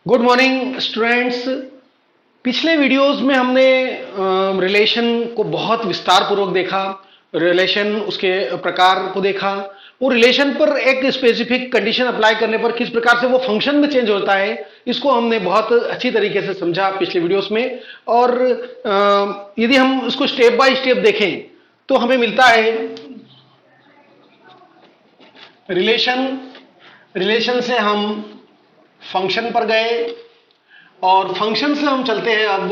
Good morning students. पिछले videos में हमने रिलेशन को बहुत विस्तार पूर्वक देखा। रिलेशन उसके प्रकार को देखा। वो रिलेशन पर एक स्पेसिफिक कंडीशन अप्लाई करने पर किस प्रकार से वो फंक्शन में चेंज होता है, इसको हमने बहुत अच्छी तरीके से समझा पिछले वीडियोस में। और यदि हम उसको स्टेप बाय स्टेप देखें तो हमें मिलता है रिलेशन से हम फंक्शन पर गए और फंक्शन से हम चलते हैं अब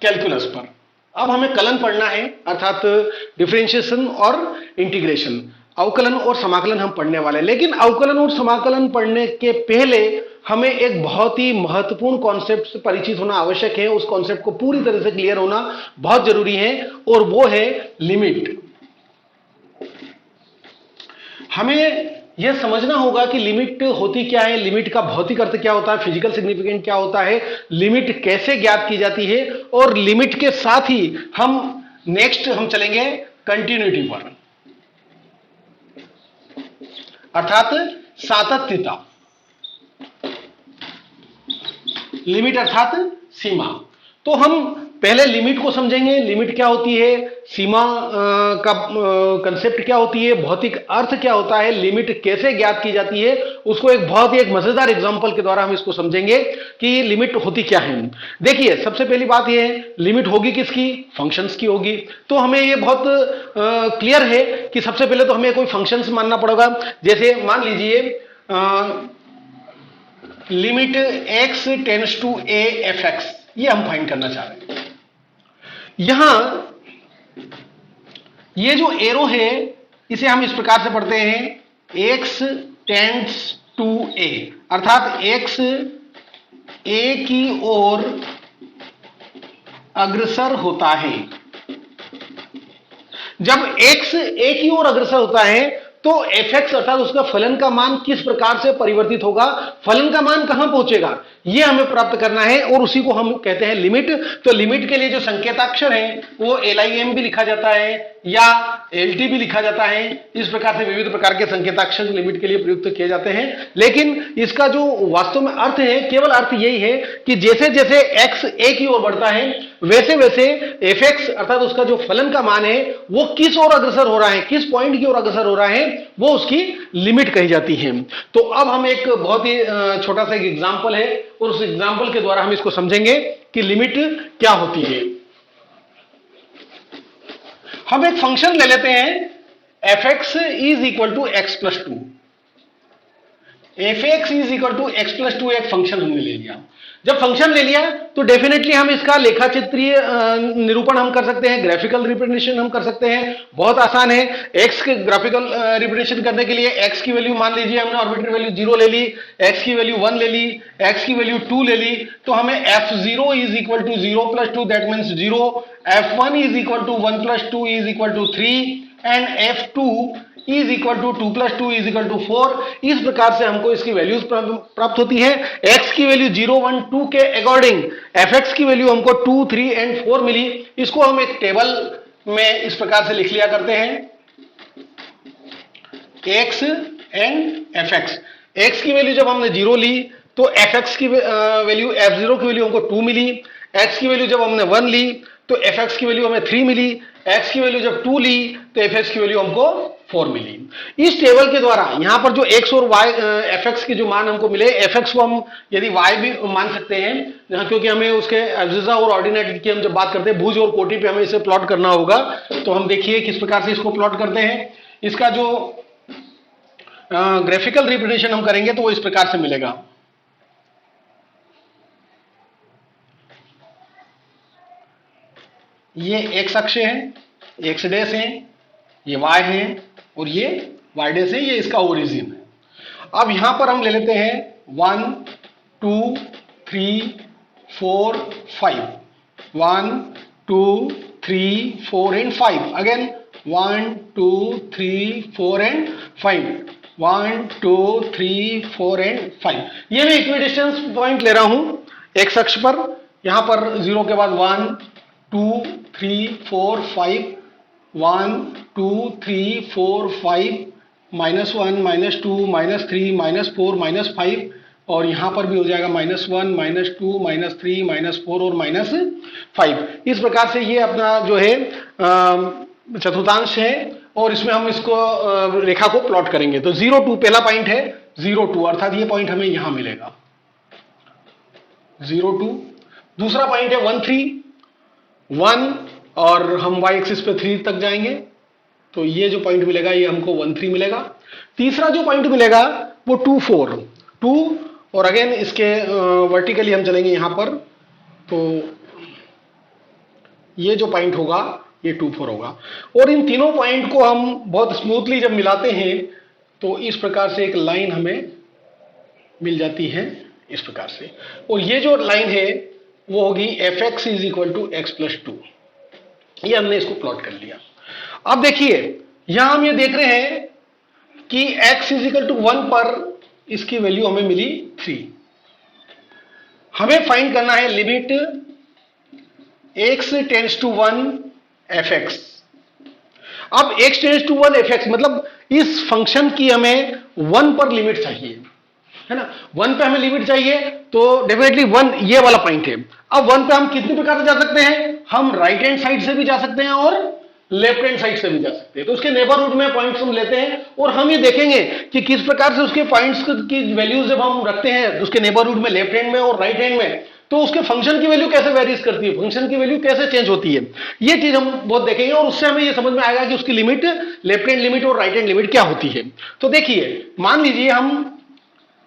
कैलकुलस पर। अब हमें कलन पढ़ना है, अर्थात डिफरेंशिएशन और इंटीग्रेशन, अवकलन और समाकलन हम पढ़ने वाले हैं। लेकिन अवकलन और समाकलन पढ़ने के पहले हमें एक बहुत ही महत्वपूर्ण कॉन्सेप्ट से परिचित होना आवश्यक है। उस कॉन्सेप्ट को पूरी तरह से क्लियर होना बहुत जरूरी है और वो है लिमिट। हमें यह समझना होगा कि लिमिट होती क्या है, लिमिट का भौतिक अर्थ क्या होता है, फिजिकल सिग्निफिकेंट क्या होता है, लिमिट कैसे ज्ञात की जाती है, और लिमिट के साथ ही हम नेक्स्ट चलेंगे कंटिन्यूटी पर, अर्थात सातत्यता। लिमिट अर्थात सीमा। तो हम पहले लिमिट को समझेंगे, लिमिट क्या होती है, सीमा का कंसेप्ट क्या होती है, भौतिक अर्थ क्या होता है, लिमिट कैसे ज्ञात की जाती है, उसको एक बहुत ही मजेदार एग्जांपल के द्वारा हम इसको समझेंगे कि लिमिट होती क्या है। देखिए, सबसे पहली बात यह है, लिमिट होगी किसकी? फंक्शंस की होगी। तो हमें यह बहुत क्लियर है कि सबसे पहले तो हमें कोई फंक्शंस मानना पड़ेगा। जैसे मान लीजिए limit x tends to a fx, ये हम फाइंड करना चाह रहे हैं। यहां ये जो एरो है इसे हम इस प्रकार से पढ़ते हैं, x टेंड्स टू a, अर्थात x a की ओर अग्रसर होता है। जब x a की ओर अग्रसर होता है तो fx अर्थात उसका फलन का मान किस प्रकार से परिवर्तित होगा, फलन का मान कहां पहुंचेगा, यह हमें प्राप्त करना है और उसी को हम कहते हैं लिमिट। तो लिमिट के लिए जो संकेताक्षर है वो LIM भी लिखा जाता है या LT भी लिखा जाता है। इस प्रकार से विविध प्रकार के संकेताक्षर लिमिट के लिए प्रयुक्त किए जाते हैं। लेकिन इसका जो वास्तव में अर्थ है, केवल अर्थ यही है कि जैसे जैसे x a की ओर बढ़ता है वैसे वैसे fx अर्थात उसका जो फलन का मान है वो किस ओर अग्रसर हो रहा है, किस पॉइंट की ओर अग्रसर हो रहा है, वो उसकी लिमिट कही जाती है। तो अब हम एक बहुत ही छोटा सा एग्जांपल है और उस एग्जांपल के द्वारा हम इसको समझेंगे कि लिमिट क्या होती है। हम एक फंक्शन ले लेते हैं fx is equal to x plus two. fx is equal to x plus two एक फंक्शन हमने ले लिया। जब फंक्शन ले लिया तो डेफिनेटली हम इसका लेखा चित्रीय निरूपण हम कर सकते हैं, ग्राफिकल रिप्रेजेंटेशन हम कर सकते हैं। बहुत आसान है। x के ग्राफिकल रिप्रेजेंटेशन करने के लिए x की वैल्यू मान लीजिए हमने आर्बिट्ररी वैल्यू 0 ले ली, x की वैल्यू 1 ले ली, x की वैल्यू 2 ले ली, तो हमें f0 is equal to 0 plus 2 that means 0, f1 is equal to 1 plus 2 is equal to 3 and f2 is equal to 2 plus 2 is equal to 4। इस प्रकार से हमको इसकी वैल्यूज प्राप्त होती है। x की वैल्यू 0, 1, 2 के अकॉर्डिंग fx की वैल्यू हमको 2, 3 एंड 4 मिली। इसको हम एक टेबल में इस प्रकार से लिख लिया करते हैं, x एंड fx। x की वैल्यू जब हमने 0 ली तो fx की वैल्यू, f0 की वैल्यू हमको 2 मिली। x की वैल्यू जब हमने 1 ली तो fx की वैल्यू हमें 3 मिली। x की वैल्यू जब 2 ली तो fx की वैल्यू हमको 4 मिली। इस टेबल के द्वारा यहां पर जो x और y fx के जो मान हमको मिले, fx को हम यदि y भी मान सकते हैं, क्योंकि हमें उसके एब्सिस्सा और ऑर्डिनेट की हम जब बात करते हैं भुज और कोटि पे हमें इसे प्लॉट करना होगा। तो हम देखिए किस प्रकार से इसको प्लॉट करते हैं। इसका जो ग्राफिकल रिप्रेजेंटेशन हम करेंगे तो वो इस प्रकार से मिलेगा। ये x अक्ष है, x डैश है, ये y है और ये y डैश है, ये इसका ओरिजिन है। अब यहां पर हम ले लेते हैं 1, 2, 3, 4, 5, 1, 2, 3, 4 एंड 5, अगेन 1, 2, 3, 4 एंड 5, 1, 2, 3, 4 एंड 5। ये मैं इक्विडिस्टेंस पॉइंट ले रहा हूं x अक्ष पर। यहां पर 0 के बाद 1, 2, 3, 4, 5, 1, 2, 3, 4, 5, -1 -2 -3 -4 -5 और यहां पर भी हो जाएगा -1 -2 -3 -4 और -5। इस प्रकार से ये अपना जो है चतुर्थांश है और इसमें हम इसको रेखा को प्लॉट करेंगे। तो 0 2 पहला पॉइंट है 0 2 अर्थात ये पॉइंट हमें यहां मिलेगा 0 2। दूसरा पॉइंट है 1 3 1 और हम y एक्सिस पे 3 तक जाएंगे तो ये जो पॉइंट मिलेगा ये हमको 1 3 मिलेगा। तीसरा जो पॉइंट मिलेगा वो 2 4 2 और अगेन इसके वर्टिकली हम चलेंगे यहां पर तो ये जो पॉइंट होगा ये 2 4 होगा। और इन तीनों पॉइंट को हम बहुत स्मूथली जब मिलाते हैं तो इस प्रकार से एक लाइन हमें मिल जाती है इस प्रकार से। और ये जो लाइन है वो होगी fx is equal to x plus 2। ये हमने इसको प्लॉट कर लिया। अब देखिए यहां हम ये देख रहे हैं कि x इज इक्वल टू 1 पर इसकी वैल्यू हमें मिली 3। हमें फाइंड करना है limit x tends to 1 fx। अब x टेंड्स टू 1 fx मतलब इस फंक्शन की हमें 1 पर लिमिट चाहिए है ना। 1 पे हमें लिमिट चाहिए तो डेफिनेटली 1 ये वाला पॉइंट है। अब 1 पे हम कितने प्रकार से जा सकते हैं, हम राइट हैंड साइड से भी जा सकते हैं और लेफ्ट हैंड साइड से भी जा सकते हैं। तो उसके नेबरहुड में पॉइंट्स हम लेते हैं और हम ये देखेंगे कि किस प्रकार से उसके पॉइंट्स की वैल्यूज जब हम रखते हैं उसके नेबरहुड में लेफ्ट हैंड में और राइट हैंड में तो उसके फंक्शन की वैल्यू कैसे वेरीज करती है, फंक्शन की वैल्यू कैसे चेंज होती है, ये चीज हम बहुत देखेंगे और उससे हमें ये समझ में आएगा कि उसकी लिमिट लेफ्ट हैंड लिमिट और राइट हैंड लिमिट क्या होती है। तो देखिए मान लीजिए हम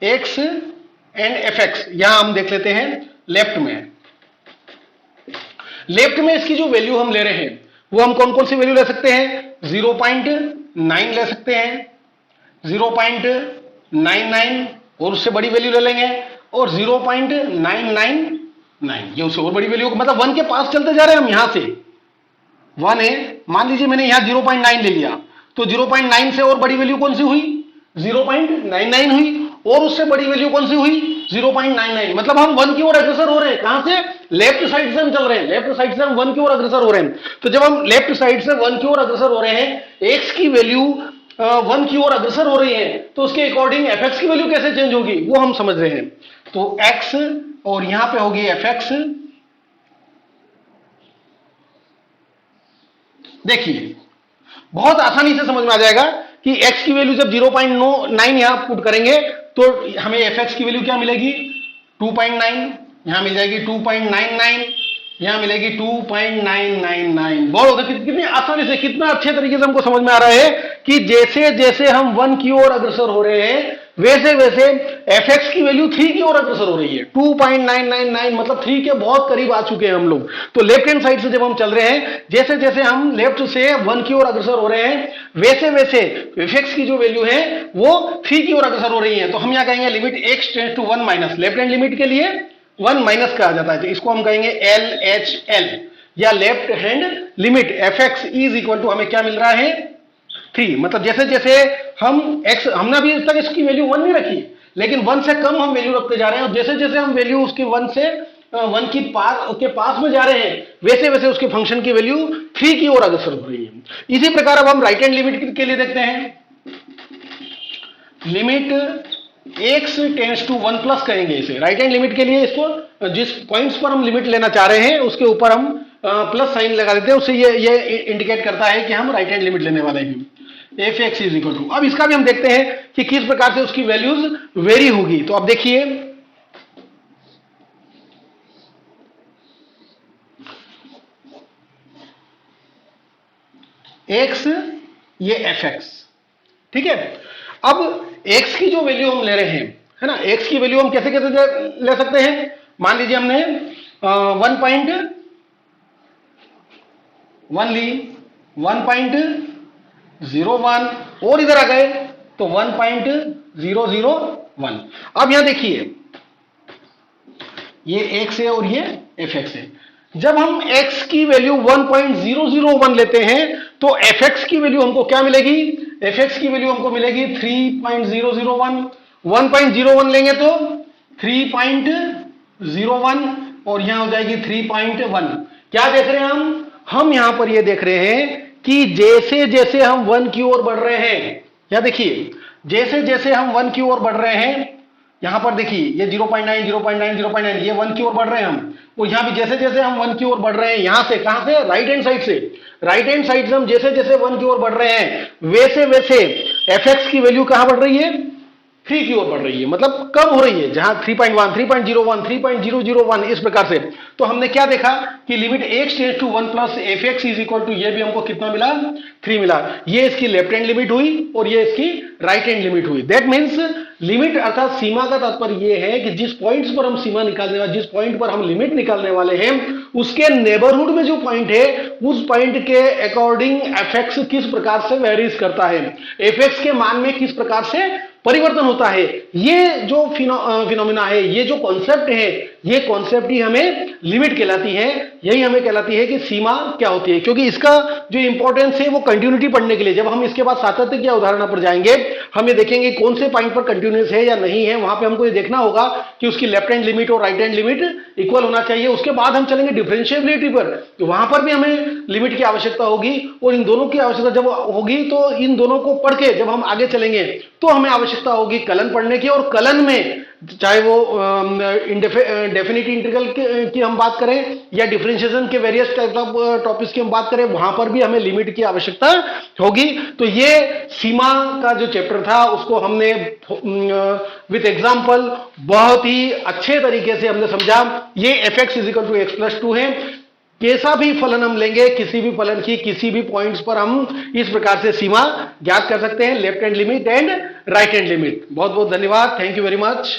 x एंड fx यहां हम देख लेते हैं लेफ्ट में। लेफ्ट में इसकी जो वैल्यू हम ले रहे हैं वो हम कौन कौन सी वैल्यू ले सकते हैं, 0.9 ले सकते हैं, 0.99 और उससे बड़ी वैल्यू ले लेंगे और 0.999 ये उससे और बड़ी वैल्यू मतलब 1 के पास चलते जा रहे हैं हम। यहां से 1 है, मान लीजिए मैंने यहां 0.9 ले लिया तो 0.9 से और बड़ी वैल्यू कौन सी हुई 0.99 हुई और उससे बड़ी वैल्यू कौन सी हुई 0.99 मतलब हम 1 की ओर अग्रसर हो रहे हैं। कहां से, लेफ्ट साइड से हम चल रहे हैं, लेफ्ट साइड से हम 1 की ओर अग्रसर हो रहे हैं। तो जब हम लेफ्ट साइड से 1 की ओर अग्रसर हो रहे हैं, x की वैल्यू 1 की ओर अग्रसर हो रही है तो उसके अकॉर्डिंग fx की वैल्यू कैसे चेंज होगी वो हम समझ रहे हैं। तो x और यहां पे होगी fx। देखिए बहुत आसानी से समझ में आ जाएगा कि x की वैल्यू जब 0.9 यहां पुट करेंगे तो हमें fx की वैल्यू क्या मिलेगी 2.9, यहां मिल जाएगी 2.99, यहां मिलेगी 2.999। बहुत होता है कितनी आसानी से कितना अच्छे तरीके से हमको समझ में आ रहा है कि जैसे जैसे हम 1 की ओर अग्रसर हो रहे हैं वैसे वैसे fx की वैल्यू 3 की ओर अग्रसर हो रही है। 2.999 मतलब 3 के बहुत करीब आ चुके हैं हम लोग। तो लेफ्ट हैंड साइड से जब हम चल रहे हैं जैसे जैसे हम लेफ्ट से 1 की ओर अग्रसर हो रहे हैं वैसे वैसे fx की जो वैल्यू है वो 3 की ओर अग्रसर हो रही है। तो हम यहां कहेंगे limit x tends to 1 minus, left hand limit के लिए 1 माइनस कहा जाता है तो इसको हम कहेंगे LHL या left hand limit. fx is equal to हमें क्या मिल रहा है 3 मतलब जैसे जैसे हम x हमने अभी तक इसकी वैल्यू 1 नहीं रखी लेकिन 1 से कम हम वैल्यू रखते जा रहे हैं और जैसे जैसे हम वैल्यू उसके 1 से 1 की पास में जा रहे हैं वैसे वैसे उसके फंक्शन की वैल्यू 3 की ओर अग्रसर हो रही है। इसी प्रकार अब हम राइट हैंड लिमिट के लिए देखते हैं, limit x tends to 1 plus कहेंगे इसे। राइट हैंड लिमिट के लिए इसको जिस पॉइंट्स पर हम लिमिट लेना चाह रहे हैं उसके ऊपर हम प्लस साइन लगा देते हैं, उससे ये इंडिकेट करता है कि हम राइट हैंड लिमिट लेने वाले हैं। fx इज इक्वल टू, अब इसका भी हम देखते हैं कि किस प्रकार से उसकी वैल्यूज वेरी होगी। तो अब देखिए x ये fx ठीक है। अब x की जो वैल्यू हम ले रहे हैं है ना, x की वैल्यू हम कैसे कैसे ले सकते हैं, मान लीजिए हमने 1.1 ली, 1.01 और इधर आ गए तो 1.001। अब यहां देखिए ये x है और ये fx है। जब हम x की वैल्यू 1.001 लेते हैं तो fx की वैल्यू हमको क्या मिलेगी, fx की वैल्यू हमको मिलेगी 3.001। 1.01 लेंगे तो 3.01 और यहां हो जाएगी 3.1। क्या देख रहे हैं हम यहां पर ये देख रहे हैं कि जैसे जैसे हम 1 की ओर बढ़ रहे हैं या देखिए जैसे जैसे हम 1 की ओर बढ़ रहे हैं, यहां पर देखिए ये 0.9 0.9 0.9 ये 1 की ओर बढ़ रहे हैं हम, तो यहां भी जैसे जैसे हम 1 की ओर बढ़ रहे हैं, यहां से कहां से, राइट हैंड साइड से, राइट हैंड साइड से हम जैसे जैसे 1 की ओर बढ़ रहे हैं वैसे वैसे fx की वैल्यू कहां बढ़ रही है, 3 की ओर बढ़ रही है, मतलब कम हो रही है, जहां 3.1 3.01 3.001 इस प्रकार से। तो हमने क्या देखा कि limit x tends to 1 plus fx is equal to, ये भी हमको कितना मिला, 3 मिला। ये इसकी लेफ्ट हैंड लिमिट हुई और ये इसकी राइट हैंड लिमिट हुई। दैट मीन्स लिमिट अर्थात सीमा का तात्पर्य ये है कि जिस पॉइंट्स पर हम सीमा निकालने वाले, जिस पॉइंट पर हम लिमिट निकालने वाले हैं, उसके नेबरहुड में जो पॉइंट है उस पॉइंट के अकॉर्डिंग fx किस प्रकार से वेरीज करता है, fx के मान में किस प्रकार से परिवर्तन होता है। ये जो फिनोमिना है, ये जो कॉन्सेप्ट है, ये कॉन्सेप्ट ही हमें लिमिट कहलाती है, यही हमें कहलाती है कि सीमा क्या होती है। क्योंकि इसका जो इंपॉर्टेंस है वो कंटिन्यूटी पढ़ने के लिए, जब हम इसके बाद सातत्य की उदाहरण पर जाएंगे हम ये देखेंगे कौन से पॉइंट पर कंटिन्यूस है या नहीं है, वहां पे हमको ये देखना होगा कि उसकी लेफ्ट हैंड लिमिट और राइट हैंड लिमिट इक्वल होना चाहिए। उसके बाद हम चलेंगे डिफरेंशिएबिलिटी पर, तो वहां पर भी हमें लिमिट की आवश्यकता होगी, और इन दोनों की आवश्यकता जब होगी तो इन दोनों को पढ़ के जब हम आगे चलेंगे तो हमें आवश्यकता होगी कलन पढ़ने की। और कलन में चाहे वो डेफिनेट इंटीग्रल की हम बात करें या डिफरेंशिएशन के वेरियस टाइप ऑफ टॉपिक्स की हम बात करें, वहां पर भी हमें लिमिट की आवश्यकता होगी। तो ये सीमा का जो चैप्टर था उसको हमने विथ एग्जांपल बहुत ही अच्छे तरीके से हमने समझा। ये fx is equal to x plus 2 है। कैसा भी फलन हम लेंगे, किसी भी फलन की किसी भी पॉइंट्स पर हम इस प्रकार से सीमा ज्ञात कर सकते हैं, left hand limit and right hand limit. बहुत बहुत धन्यवाद, थैंक यू वेरी मच।